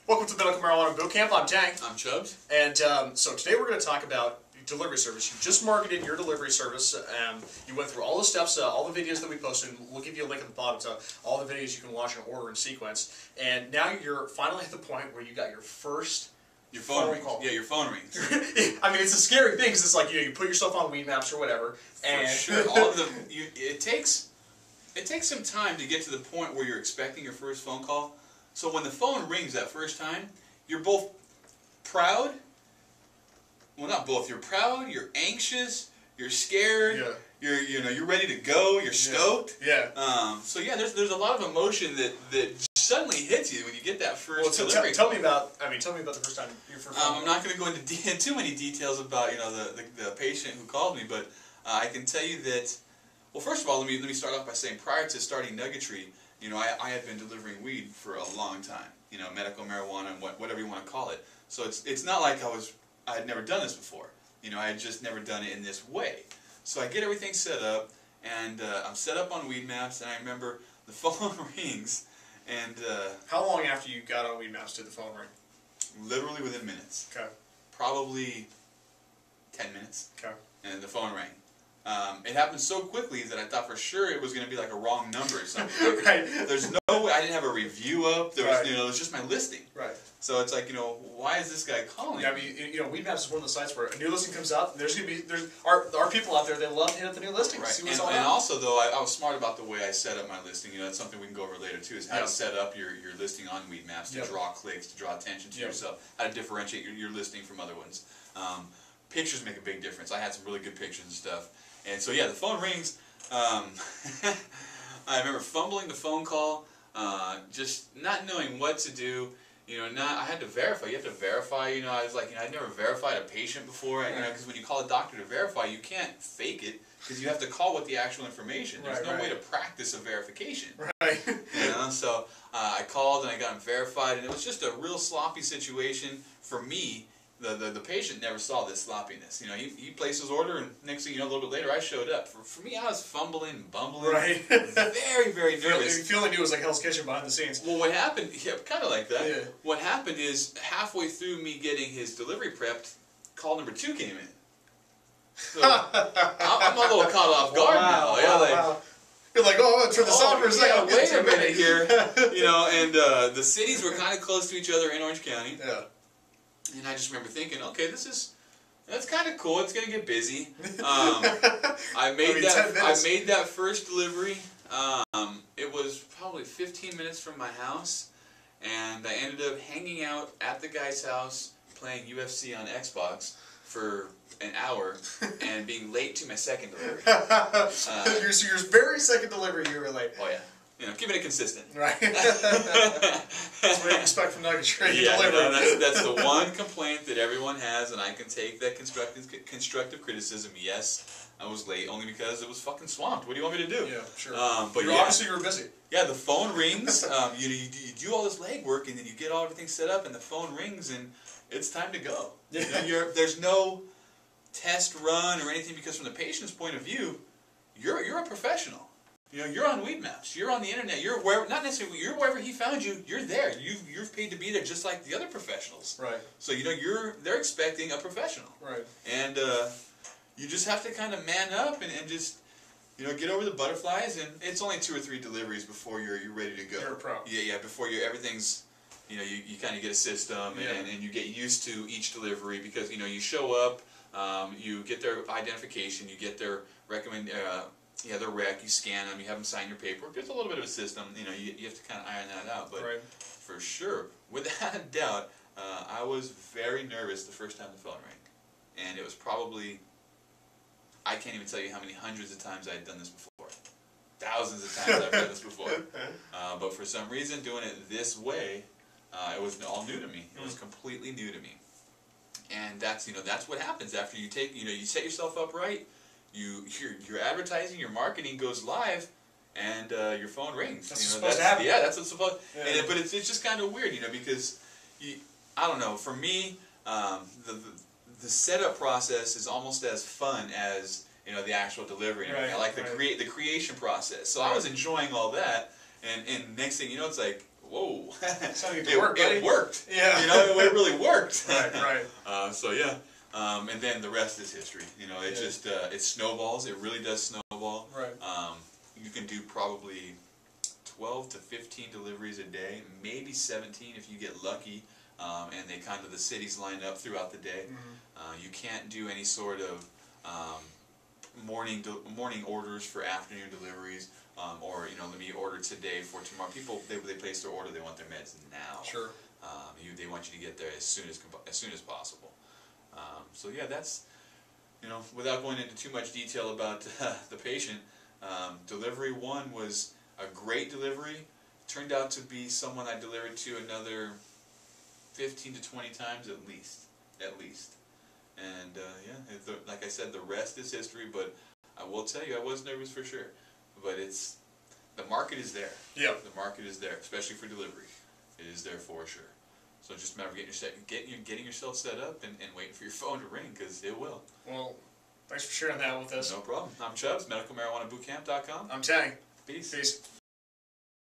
Welcome to the Medical Marijuana Bootcamp. I'm Tank. I'm Chubbs. And so today we're going to talk about delivery service. You just marketed your delivery service. You went through all the steps, all the videos that we posted. We'll give you a link at the bottom to all the videos you can watch in order and sequence. And now you're finally at the point where you got your first phone rings. Yeah, your phone rings. I mean, it's a scary thing because it's like, you put yourself on weed maps or whatever. And for sure, all of them. It takes some time to get to the point where you're expecting your first phone call. So when the phone rings that first time, you're both proud. Well, not both. You're proud. You're anxious. You're scared. Yeah. You're ready to go. You're stoked. Yeah. So yeah, there's a lot of emotion that suddenly hits you when you get that first delivery. Tell me about the first time your first phone call. I'm not going to go into too many details about the patient who called me, but I can tell you that. Well, first of all, let me start off by saying prior to starting Nuggetry, I had been delivering weed for a long time. Medical marijuana and whatever you want to call it. So it's not like I had never done this before. I had just never done it in this way. So I get everything set up, and I'm set up on Weed Maps, and I remember the phone rings, and... How long after you got on Weed Maps did the phone ring? Literally within minutes. Okay. Probably 10 minutes. Okay. And the phone rang. It happened so quickly that I thought for sure it was going to be like a wrong number or something. Right. There's no way. I didn't have a review up. There was, it was just my listing. Right. So it's like, why is this guy calling? Yeah, I mean, Weed Maps is one of the sites where a new listing comes out. There's our people out there. They love to hit up the new listing. Right. See what's and all about. Also, though, I was smart about the way I set up my listing. That's something we can go over later too. Is how to set up your listing on Weed Maps to draw clicks, to draw attention to yourself. How to differentiate your listing from other ones. Pictures make a big difference. I had some really good pictures and stuff. And so yeah, the phone rings. I remember fumbling the phone call, just not knowing what to do. I had to verify. You have to verify. I was like, I'd never verified a patient before. Because when you call a doctor to verify, you can't fake it because you have to call with the actual information. There's no way to practice a verification. Right. So I called and I got him verified, and it was just a real sloppy situation for me. The patient never saw this sloppiness. He placed his order, and next thing you know, a little bit later, I showed up. For me, I was fumbling, bumbling, very, very nervous. You feel like it was like Hell's Kitchen behind the scenes. Well, what happened, kind of like that. Yeah. What happened is, halfway through me getting his delivery prepped, call number 2 came in. So I'm a little caught off guard now. Wow. You're like, oh, I'm going to turn this on for a second. Wait a minute here. And the cities were kind of close to each other in Orange County. Yeah. And I just remember thinking, okay, that's kind of cool. It's gonna get busy. I made that first delivery. It was probably 15 minutes from my house, and I ended up hanging out at the guy's house playing UFC on Xbox for an hour and being late to my second delivery. Your very second delivery, you were late. Oh yeah. Keeping it consistent. Right. That's what you expect from Nuggetry. Yeah, that's the one complaint that everyone has, and I can take that constructive criticism. Yes, I was late only because it was fucking swamped. What do you want me to do? Yeah, sure. But obviously you were busy. Yeah, the phone rings. You do all this legwork, and then you get everything set up, and the phone rings, and it's time to go. Yeah. There's no test run or anything, because from the patient's point of view, you're a professional. You're on Weed Maps. You're on the internet. You're wherever, not necessarily. You're wherever he found you. You're there. You've paid to be there, just like the other professionals. Right. So they're expecting a professional. Right. And you just have to kind of man up and just get over the butterflies. And it's only 2 or 3 deliveries before you're ready to go. You're a pro. Yeah. Before everything's you kind of get a system and you get used to each delivery, because you show up, you get their identification, you get their their rec, you scan them, you have them sign your paperwork. There's a little bit of a system, you have to kind of iron that out. But for sure, without a doubt, I was very nervous the first time the phone rang. And it was probably, I can't even tell you how many hundreds of times I had done this before. Thousands of times I've done this before. But for some reason, doing it this way, it was all new to me. It was completely new to me. And that's what happens after you you set yourself up right. Your advertising, your marketing goes live, and your phone rings. That's supposed to happen. Yeah, that's what's supposed. Yeah. But it's just kind of weird, because I don't know. For me, the setup process is almost as fun as the actual delivery. And I like the creation process. So I was enjoying all that, and next thing you know, it's like, whoa, it worked. Yeah. You know, it really worked. Right. So yeah, and then the rest is history. You know, it just it snowballs. It really does snowball. Right. You can do probably 12 to 15 deliveries a day, maybe 17 if you get lucky, and they kind of the cities line up throughout the day. You can't do any sort of morning orders for afternoon deliveries, or let me order today for tomorrow. People they place their order, they want their meds now. Sure. They want you to get there as soon as possible. So yeah, that's without going into too much detail about the patient. Delivery 1 was a great delivery. Turned out to be someone I delivered to another 15 to 20 times at least. And yeah, like I said, the rest is history. But I will tell you, I was nervous for sure. But the market is there. Yeah. The market is there, especially for delivery. It is there for sure. So just a matter of getting yourself set up and waiting for your phone to ring, because it will. Well, thanks for sharing that with us. No problem. I'm Chubbs, medicalmarijuanabootcamp.com. I'm Tang. Peace. Peace.